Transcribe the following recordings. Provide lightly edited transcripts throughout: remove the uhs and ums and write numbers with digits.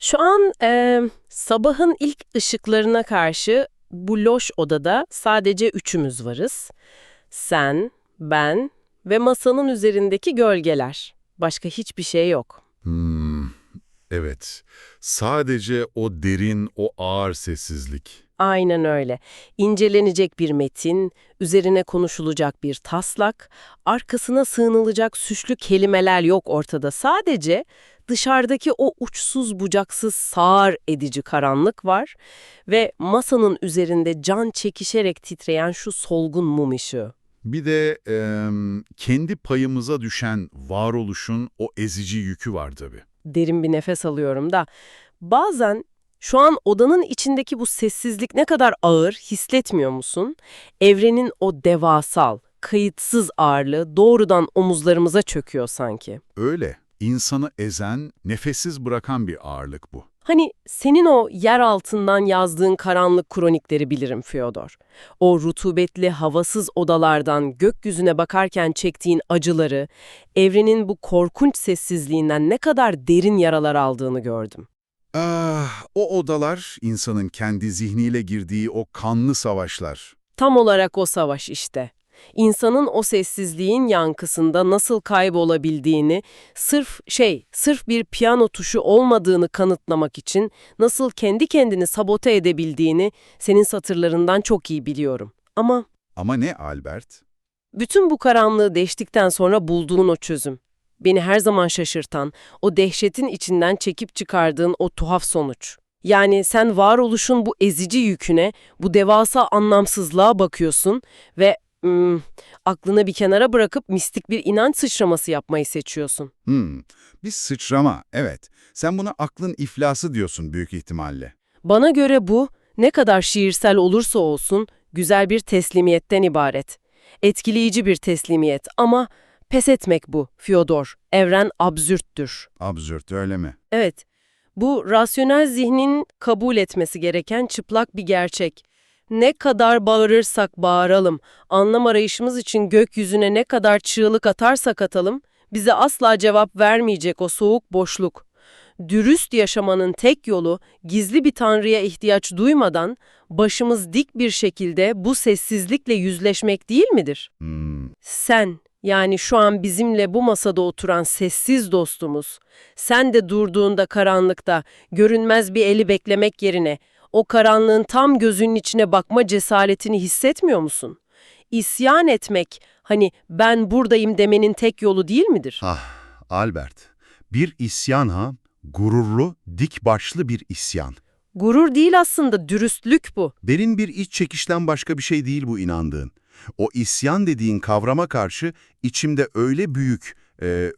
Şu an sabahın ilk ışıklarına karşı bu loş odada sadece üçümüz varız. Sen, ben ve masanın üzerindeki gölgeler. Başka hiçbir şey yok. Hmm, evet. Sadece o derin, o ağır sessizlik. Aynen öyle. İncelenecek bir metin, üzerine konuşulacak bir taslak, arkasına sığınılacak süslü kelimeler yok ortada. Sadece dışarıdaki o uçsuz bucaksız sağır edici karanlık var ve masanın üzerinde can çekişerek titreyen şu solgun mum ışığı. Bir de kendi payımıza düşen varoluşun o ezici yükü var tabii. Derin bir nefes alıyorum da bazen şu an odanın içindeki bu sessizlik ne kadar ağır hissetmiyor musun? Evrenin o devasal, kayıtsız ağırlığı doğrudan omuzlarımıza çöküyor sanki. Öyle. İnsanı ezen, nefessiz bırakan bir ağırlık bu. Hani senin o yer altından yazdığın karanlık kronikleri bilirim Fyodor. O rutubetli, havasız odalardan gökyüzüne bakarken çektiğin acıları, evrenin bu korkunç sessizliğinden ne kadar derin yaralar aldığını gördüm. O odalar insanın kendi zihniyle girdiği o kanlı savaşlar. Tam olarak o savaş işte. İnsanın o sessizliğin yankısında nasıl kaybolabildiğini, sırf bir piyano tuşu olmadığını kanıtlamak için nasıl kendi kendini sabote edebildiğini senin satırlarından çok iyi biliyorum. Ama Ama ne Albert? bütün bu karanlığı deştikten sonra bulduğun o çözüm, beni her zaman şaşırtan, o dehşetin içinden çekip çıkardığın o tuhaf sonuç. Yani sen varoluşun bu ezici yüküne, bu devasa anlamsızlığa bakıyorsun ve aklını bir kenara bırakıp mistik bir inanç sıçraması yapmayı seçiyorsun. Bir sıçrama, evet. Sen buna aklın iflası diyorsun büyük ihtimalle. Bana göre bu, ne kadar şiirsel olursa olsun, güzel bir teslimiyetten ibaret. Etkileyici bir teslimiyet ama pes etmek bu, Fyodor. Evren absürttür. Absürt, öyle mi? Evet, bu rasyonel zihnin kabul etmesi gereken çıplak bir gerçek. Ne kadar bağırırsak bağıralım, anlam arayışımız için gökyüzüne ne kadar çığlık atarsak atalım, bize asla cevap vermeyecek o soğuk boşluk. Dürüst yaşamanın tek yolu, gizli bir tanrıya ihtiyaç duymadan, başımız dik bir şekilde bu sessizlikle yüzleşmek değil midir? Sen, yani şu an bizimle bu masada oturan sessiz dostumuz, sen de durduğunda karanlıkta, görünmez bir eli beklemek yerine, o karanlığın tam gözünün içine bakma cesaretini hissetmiyor musun? İsyan etmek, hani ben buradayım demenin tek yolu değil midir? Ah, Albert. Bir isyan ha, gururlu, dik başlı bir isyan. Gurur değil aslında, dürüstlük bu. Derin bir iç çekişten başka bir şey değil bu inandığın. O isyan dediğin kavrama karşı içimde öyle büyük,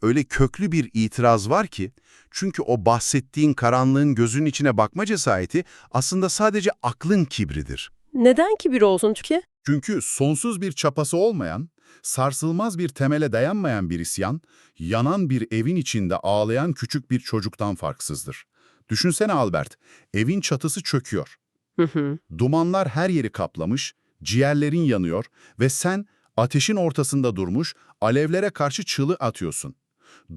öyle köklü bir itiraz var ki, çünkü o bahsettiğin karanlığın gözünün içine bakma cesareti aslında sadece aklın kibridir. Neden kibir olsun ki? Çünkü sonsuz bir çapası olmayan, sarsılmaz bir temele dayanmayan bir isyan, yanan bir evin içinde ağlayan küçük bir çocuktan farksızdır. Düşünsene Albert, evin çatısı çöküyor. Hı hı. Dumanlar her yeri kaplamış, ciğerlerin yanıyor ve sen ateşin ortasında durmuş, alevlere karşı çığlık atıyorsun.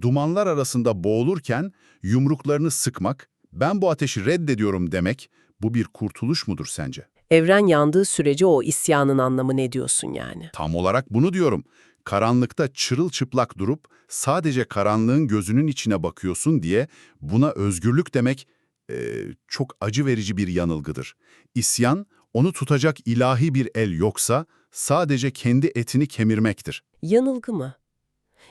Dumanlar arasında boğulurken yumruklarını sıkmak, ben bu ateşi reddediyorum demek, bu bir kurtuluş mudur sence? Evren yandığı sürece o isyanın anlamı ne diyorsun yani? Tam olarak bunu diyorum. Karanlıkta çırılçıplak durup sadece karanlığın gözünün içine bakıyorsun diye buna özgürlük demek çok acı verici bir yanılgıdır. İsyan, onu tutacak ilahi bir el yoksa sadece kendi etini kemirmektir. Yanılgı mı?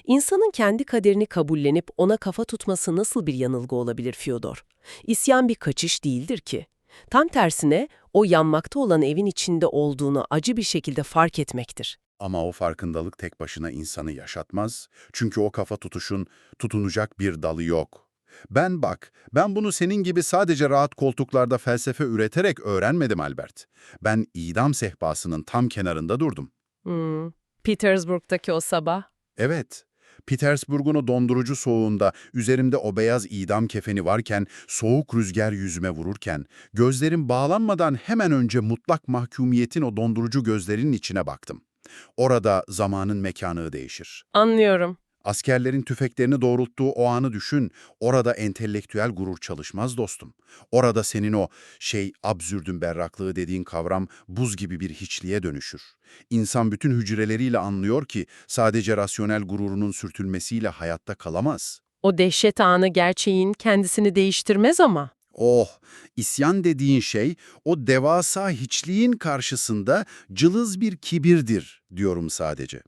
İnsanın kendi kaderini kabullenip ona kafa tutması nasıl bir yanılgı olabilir Fyodor? İsyan bir kaçış değildir ki. Tam tersine o yanmakta olan evin içinde olduğunu acı bir şekilde fark etmektir. Ama o farkındalık tek başına insanı yaşatmaz. Çünkü o kafa tutuşun tutunacak bir dalı yok. Ben bunu senin gibi sadece rahat koltuklarda felsefe üreterek öğrenmedim Albert. Ben idam sehpasının tam kenarında durdum. Petersburg'daki o sabah. Evet, Petersburg'un o dondurucu soğuğunda üzerimde o beyaz idam kefeni varken, soğuk rüzgar yüzüme vururken, gözlerim bağlanmadan hemen önce mutlak mahkumiyetin o dondurucu gözlerinin içine baktım. Orada zamanın mekanı değişir. Anlıyorum. Askerlerin tüfeklerini doğrulttuğu o anı düşün. Orada entelektüel gurur çalışmaz dostum. Orada senin o absürdün berraklığı dediğin kavram buz gibi bir hiçliğe dönüşür. İnsan bütün hücreleriyle anlıyor ki sadece rasyonel gururunun sürtülmesiyle hayatta kalamaz. O dehşet anı gerçeğin kendisini değiştirmez ama. Oh, isyan dediğin şey o devasa hiçliğin karşısında cılız bir kibirdir diyorum sadece.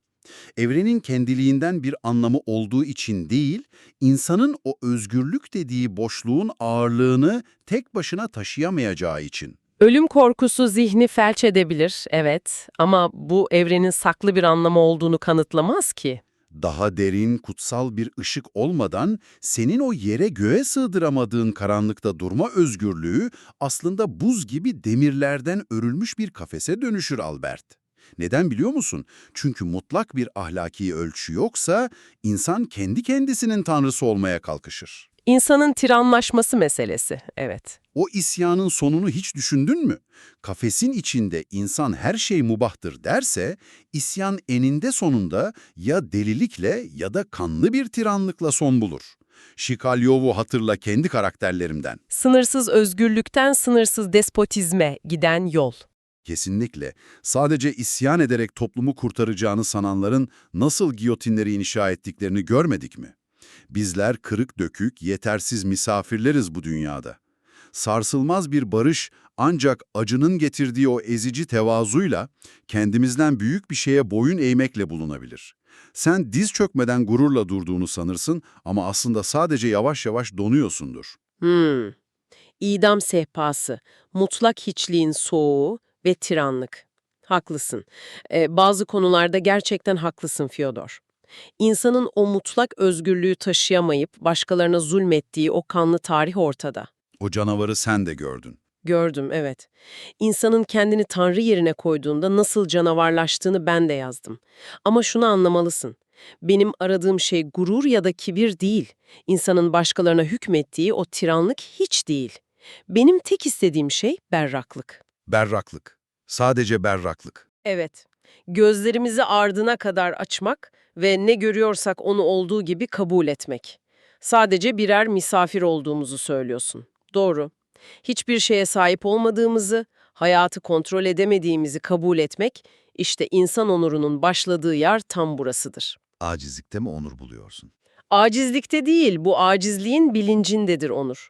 Evrenin kendiliğinden bir anlamı olduğu için değil, insanın o özgürlük dediği boşluğun ağırlığını tek başına taşıyamayacağı için. Ölüm korkusu zihni felç edebilir, evet. Ama bu evrenin saklı bir anlamı olduğunu kanıtlamaz ki. Daha derin, kutsal bir ışık olmadan senin o yere göğe sığdıramadığın karanlıkta durma özgürlüğü aslında buz gibi demirlerden örülmüş bir kafese dönüşür Albert. Neden biliyor musun? Çünkü mutlak bir ahlaki ölçü yoksa insan kendi kendisinin tanrısı olmaya kalkışır. İnsanın tiranlaşması meselesi, evet. O isyanın sonunu hiç düşündün mü? Kafesin içinde insan her şey mubahtır derse, isyan eninde sonunda ya delilikle ya da kanlı bir tiranlıkla son bulur. Şikalyov'u hatırla kendi karakterlerimden. Sınırsız özgürlükten sınırsız despotizme giden yol. Kesinlikle. Sadece isyan ederek toplumu kurtaracağını sananların nasıl giyotinleri inşa ettiklerini görmedik mi? Bizler kırık dökük, yetersiz misafirleriz bu dünyada. Sarsılmaz bir barış ancak acının getirdiği o ezici tevazuyla kendimizden büyük bir şeye boyun eğmekle bulunabilir. Sen diz çökmeden gururla durduğunu sanırsın ama aslında sadece yavaş yavaş donuyorsundur. İdam sehpası, mutlak hiçliğin soğuğu ve tiranlık. Haklısın. Bazı konularda gerçekten haklısın Fyodor. İnsanın o mutlak özgürlüğü taşıyamayıp başkalarına zulmettiği o kanlı tarih ortada. O canavarı sen de gördün. Gördüm, evet. İnsanın kendini Tanrı yerine koyduğunda nasıl canavarlaştığını ben de yazdım. Ama şunu anlamalısın. Benim aradığım şey gurur ya da kibir değil. İnsanın başkalarına hükmettiği o tiranlık hiç değil. Benim tek istediğim şey berraklık. Berraklık. Sadece berraklık. Evet, gözlerimizi ardına kadar açmak ve ne görüyorsak onu olduğu gibi kabul etmek. Sadece birer misafir olduğumuzu söylüyorsun. Doğru. Hiçbir şeye sahip olmadığımızı, hayatı kontrol edemediğimizi kabul etmek, işte insan onurunun başladığı yer tam burasıdır. Acizlikte mi onur buluyorsun? Acizlikte değil, bu acizliğin bilincindedir onur.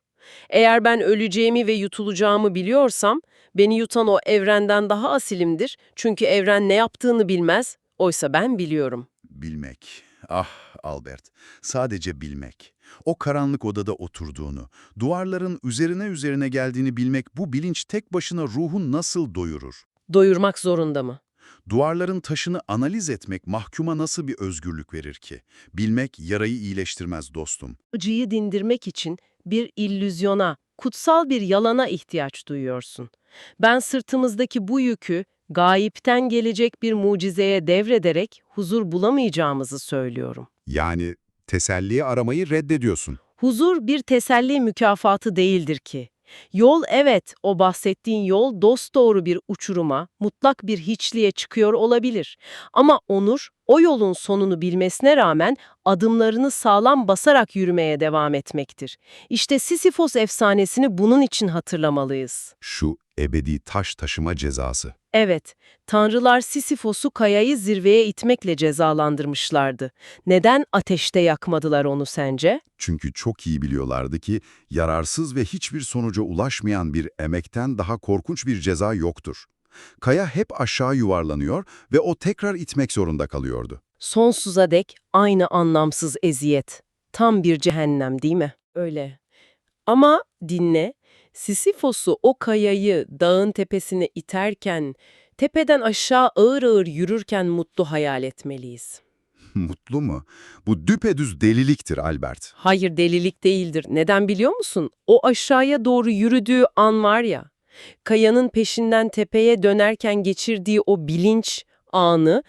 Eğer ben öleceğimi ve yutulacağımı biliyorsam, beni yutan o evrenden daha asilimdir. Çünkü evren ne yaptığını bilmez, oysa ben biliyorum. Bilmek. Ah Albert, sadece bilmek. O karanlık odada oturduğunu, duvarların üzerine geldiğini bilmek bu bilinç tek başına ruhun nasıl doyurur? Doyurmak zorunda mı? Duvarların taşını analiz etmek mahkuma nasıl bir özgürlük verir ki? Bilmek yarayı iyileştirmez dostum. Acıyı dindirmek için bir illüzyona, kutsal bir yalana ihtiyaç duyuyorsun. Ben sırtımızdaki bu yükü gayipten gelecek bir mucizeye devrederek huzur bulamayacağımızı söylüyorum. Yani teselliyi aramayı reddediyorsun. Huzur bir teselli mükafatı değildir ki. Yol evet, o bahsettiğin yol dosdoğru bir uçuruma, mutlak bir hiçliğe çıkıyor olabilir. Ama onur, o yolun sonunu bilmesine rağmen adımlarını sağlam basarak yürümeye devam etmektir. İşte Sisifos efsanesini bunun için hatırlamalıyız. Şu ebedi taş taşıma cezası. Evet, tanrılar Sisifos'u kayayı zirveye itmekle cezalandırmışlardı. Neden ateşte yakmadılar onu sence? Çünkü çok iyi biliyorlardı ki yararsız ve hiçbir sonuca ulaşmayan bir emekten daha korkunç bir ceza yoktur. Kaya hep aşağı yuvarlanıyor ve o tekrar itmek zorunda kalıyordu. Sonsuza dek aynı anlamsız eziyet. Tam bir cehennem değil mi? Öyle. Ama dinle, Sisifos'u o kayayı dağın tepesine iterken, tepeden aşağı ağır ağır yürürken mutlu hayal etmeliyiz. Mutlu mu? Bu düpedüz deliliktir Albert. Hayır, delilik değildir. Neden biliyor musun? O aşağıya doğru yürüdüğü an var ya, kayanın peşinden tepeye dönerken geçirdiği o bilinç anı,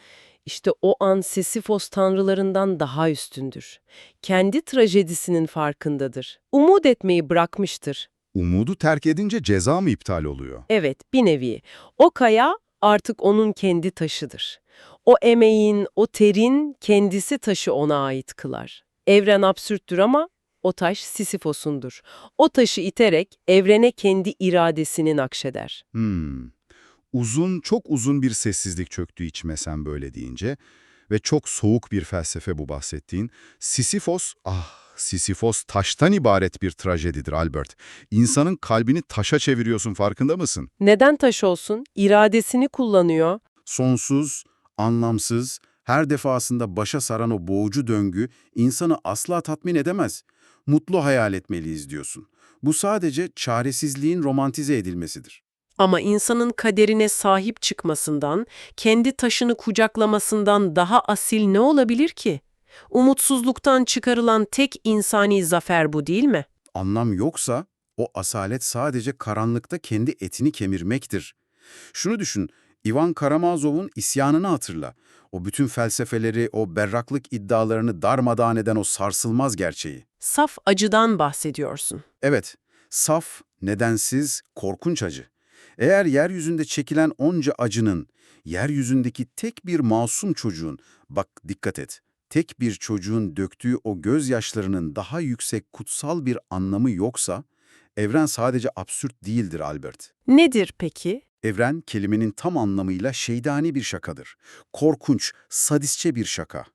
işte o an Sisifos tanrılarından daha üstündür. Kendi trajedisinin farkındadır. Umut etmeyi bırakmıştır. Umudu terk edince ceza mı iptal oluyor? Evet, bir nevi. O kaya artık onun kendi taşıdır. O emeğin, o terin kendisi taşı ona ait kılar. Evren absürttür ama o taş Sisyphos'undur. O taşı iterek evrene kendi iradesini nakşeder. Uzun, çok uzun bir sessizlik çöktü içime sen böyle deyince ve çok soğuk bir felsefe bu bahsettiğin. Sisyphos taştan ibaret bir trajedidir Albert. İnsanın kalbini taşa çeviriyorsun, farkında mısın? Neden taş olsun? İradesini kullanıyor. Sonsuz, anlamsız, her defasında başa saran o boğucu döngü insanı asla tatmin edemez. Mutlu hayal etmeliyiz diyorsun. Bu sadece çaresizliğin romantize edilmesidir. Ama insanın kaderine sahip çıkmasından, kendi taşını kucaklamasından daha asil ne olabilir ki? Umutsuzluktan çıkarılan tek insani zafer bu değil mi? Anlam yoksa o asalet sadece karanlıkta kendi etini kemirmektir. Şunu düşün, Ivan Karamazov'un isyanını hatırla. O bütün felsefeleri, o berraklık iddialarını darmadağın eden o sarsılmaz gerçeği. Saf acıdan bahsediyorsun. Evet, saf, nedensiz, korkunç acı. Eğer yeryüzünde çekilen onca acının, yeryüzündeki tek bir masum çocuğun, bak dikkat et, tek bir çocuğun döktüğü o gözyaşlarının daha yüksek kutsal bir anlamı yoksa, evren sadece absürt değildir Albert. Nedir peki? Evren kelimenin tam anlamıyla şeytani bir şakadır. Korkunç, sadistçe bir şaka.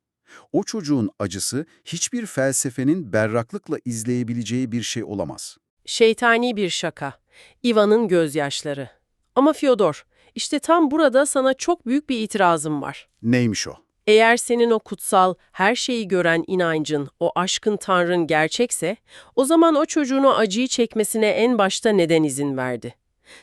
O çocuğun acısı hiçbir felsefenin berraklıkla izleyebileceği bir şey olamaz. Şeytani bir şaka. Ivan'ın gözyaşları. Ama Fyodor, işte tam burada sana çok büyük bir itirazım var. Neymiş o? Eğer senin o kutsal, her şeyi gören inancın, o aşkın Tanrın gerçekse, o zaman o çocuğun o acıyı çekmesine en başta neden izin verdi?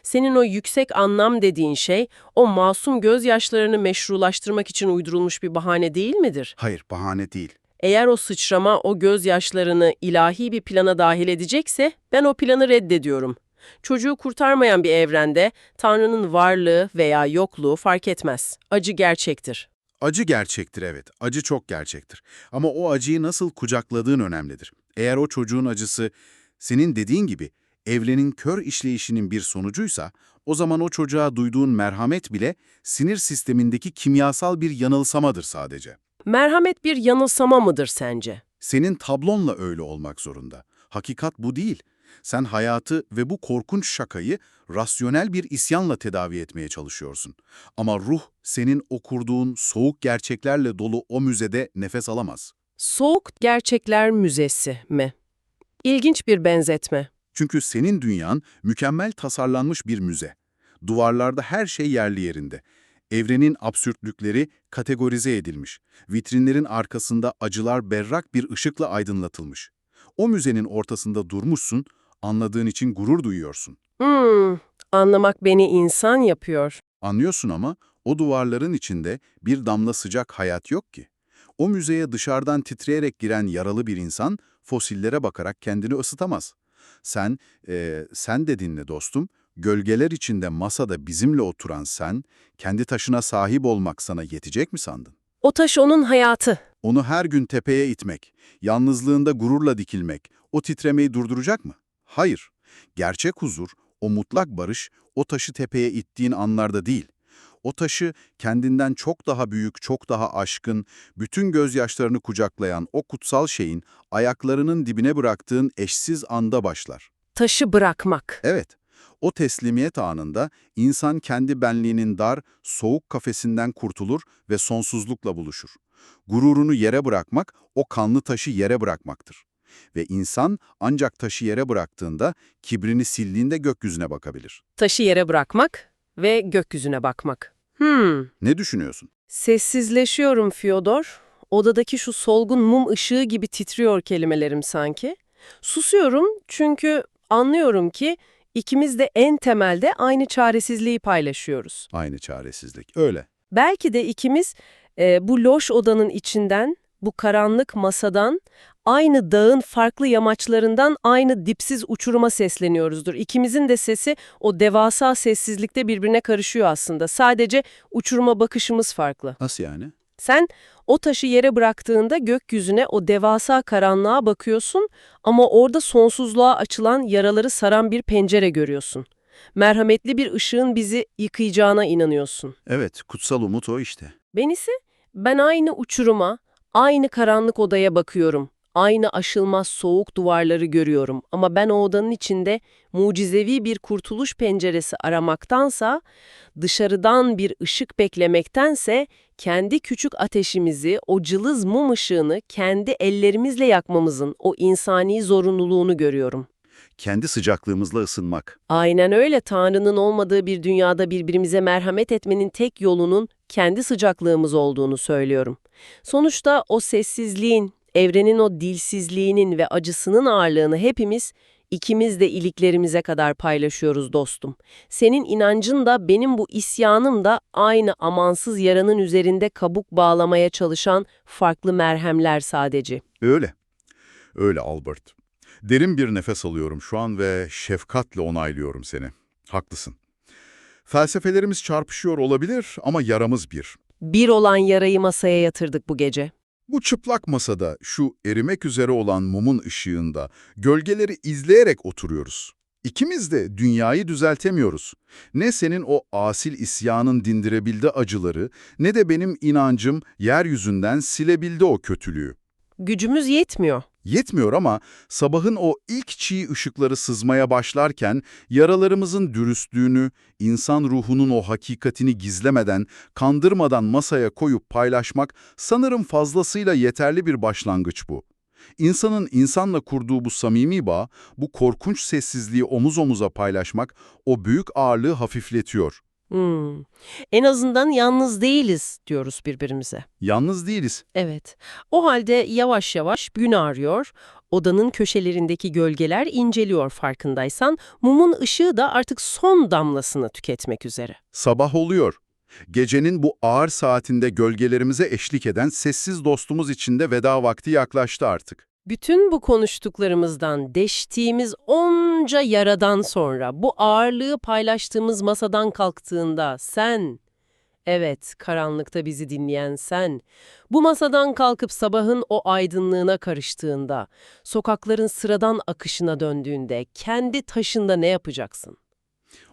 Senin o yüksek anlam dediğin şey, o masum gözyaşlarını meşrulaştırmak için uydurulmuş bir bahane değil midir? Hayır, bahane değil. Eğer o sıçrama o gözyaşlarını ilahi bir plana dahil edecekse, ben o planı reddediyorum. Çocuğu kurtarmayan bir evrende, Tanrı'nın varlığı veya yokluğu fark etmez. Acı gerçektir. Acı gerçektir, evet. Acı çok gerçektir. Ama o acıyı nasıl kucakladığın önemlidir. Eğer o çocuğun acısı, senin dediğin gibi, evrenin kör işleyişinin bir sonucuysa, o zaman o çocuğa duyduğun merhamet bile sinir sistemindeki kimyasal bir yanılsamadır sadece. Merhamet bir yanılsama mıdır sence? Senin tablonla öyle olmak zorunda. Hakikat bu değil. Sen hayatı ve bu korkunç şakayı rasyonel bir isyanla tedavi etmeye çalışıyorsun. Ama ruh senin o kurduğun soğuk gerçeklerle dolu o müzede nefes alamaz. Soğuk Gerçekler Müzesi mi? İlginç bir benzetme. Çünkü senin dünyan mükemmel tasarlanmış bir müze. Duvarlarda her şey yerli yerinde. Evrenin absürtlükleri kategorize edilmiş. Vitrinlerin arkasında acılar berrak bir ışıkla aydınlatılmış. O müzenin ortasında durmuşsun, anladığın için gurur duyuyorsun. Anlamak beni insan yapıyor. Anlıyorsun ama o duvarların içinde bir damla sıcak hayat yok ki. O müzeye dışarıdan titreyerek giren yaralı bir insan fosillere bakarak kendini ısıtamaz. Sen de dinle dostum, gölgeler içinde masada bizimle oturan sen, kendi taşına sahip olmak sana yetecek mi sandın? O taş onun hayatı. Onu her gün tepeye itmek, yalnızlığında gururla dikilmek, o titremeyi durduracak mı? Hayır. Gerçek huzur, o mutlak barış, o taşı tepeye ittiğin anlarda değil. O taşı kendinden çok daha büyük, çok daha aşkın, bütün gözyaşlarını kucaklayan o kutsal şeyin ayaklarının dibine bıraktığın eşsiz anda başlar. Taşı bırakmak. Evet, o teslimiyet anında insan kendi benliğinin dar, soğuk kafesinden kurtulur ve sonsuzlukla buluşur. Gururunu yere bırakmak, o kanlı taşı yere bırakmaktır. Ve insan ancak taşı yere bıraktığında, kibrini sildiğinde gökyüzüne bakabilir. Taşı yere bırakmak ve gökyüzüne bakmak. Ne düşünüyorsun? Sessizleşiyorum Fyodor. Odadaki şu solgun mum ışığı gibi titriyor kelimelerim sanki. Susuyorum çünkü anlıyorum ki ikimiz de en temelde aynı çaresizliği paylaşıyoruz. Aynı çaresizlik. Öyle. Belki de ikimiz bu loş odanın içinden, bu karanlık masadan, aynı dağın farklı yamaçlarından aynı dipsiz uçuruma sesleniyoruzdur. İkimizin de sesi o devasa sessizlikte birbirine karışıyor aslında. Sadece uçuruma bakışımız farklı. Nasıl yani? Sen o taşı yere bıraktığında gökyüzüne, o devasa karanlığa bakıyorsun ama orada sonsuzluğa açılan, yaraları saran bir pencere görüyorsun. Merhametli bir ışığın bizi yıkayacağına inanıyorsun. Evet, kutsal umut o işte. Benisi, ben aynı uçuruma, aynı karanlık odaya bakıyorum. Aynı aşılmaz soğuk duvarları görüyorum ama ben o odanın içinde mucizevi bir kurtuluş penceresi aramaktansa, dışarıdan bir ışık beklemektense kendi küçük ateşimizi, o cılız mum ışığını kendi ellerimizle yakmamızın o insani zorunluluğunu görüyorum. Kendi sıcaklığımızla ısınmak. Aynen öyle. Tanrı'nın olmadığı bir dünyada birbirimize merhamet etmenin tek yolunun kendi sıcaklığımız olduğunu söylüyorum. Sonuçta o sessizliğin, evrenin o dilsizliğinin ve acısının ağırlığını hepimiz, ikimiz de iliklerimize kadar paylaşıyoruz dostum. Senin inancın da benim bu isyanım da aynı amansız yaranın üzerinde kabuk bağlamaya çalışan farklı merhemler sadece. Öyle. Öyle Albert. Derin bir nefes alıyorum şu an ve şefkatle onaylıyorum seni. Haklısın. Felsefelerimiz çarpışıyor olabilir ama yaramız bir. Bir olan yarayı masaya yatırdık bu gece. Bu çıplak masada, şu erimek üzere olan mumun ışığında, gölgeleri izleyerek oturuyoruz. İkimiz de dünyayı düzeltemiyoruz. Ne senin o asil isyanın dindirebildi acıları, ne de benim inancım yeryüzünden silebildi o kötülüğü. Gücümüz yetmiyor. Yetmiyor ama sabahın o ilk çiğ ışıkları sızmaya başlarken yaralarımızın dürüstlüğünü, insan ruhunun o hakikatini gizlemeden, kandırmadan masaya koyup paylaşmak sanırım fazlasıyla yeterli bir başlangıç bu. İnsanın insanla kurduğu bu samimi bağ, bu korkunç sessizliği omuz omuza paylaşmak o büyük ağırlığı hafifletiyor. Hmm. En azından yalnız değiliz diyoruz birbirimize. Yalnız değiliz. Evet. O halde yavaş yavaş gün ağrıyor. Odanın köşelerindeki gölgeler inceliyor farkındaysan. Mumun ışığı da artık son damlasını tüketmek üzere. Sabah oluyor. Gecenin bu ağır saatinde gölgelerimize eşlik eden sessiz dostumuz için de veda vakti yaklaştı artık. Bütün bu konuştuklarımızdan, deştiğimiz onca yaradan sonra, bu ağırlığı paylaştığımız masadan kalktığında sen, evet, karanlıkta bizi dinleyen sen, bu masadan kalkıp sabahın o aydınlığına karıştığında, sokakların sıradan akışına döndüğünde, kendi taşında ne yapacaksın?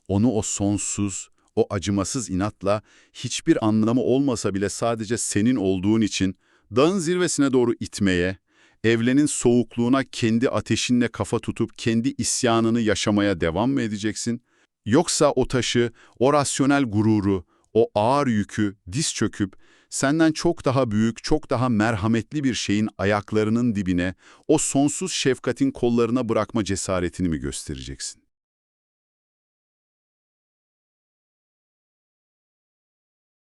Onu o sonsuz, o acımasız inatla hiçbir anlamı olmasa bile sadece senin olduğun için dağın zirvesine doğru itmeye, evrenin soğukluğuna kendi ateşinle kafa tutup kendi isyanını yaşamaya devam mı edeceksin? Yoksa o taşı, o rasyonel gururu, o ağır yükü diz çöküp senden çok daha büyük, çok daha merhametli bir şeyin ayaklarının dibine, o sonsuz şefkatin kollarına bırakma cesaretini mi göstereceksin?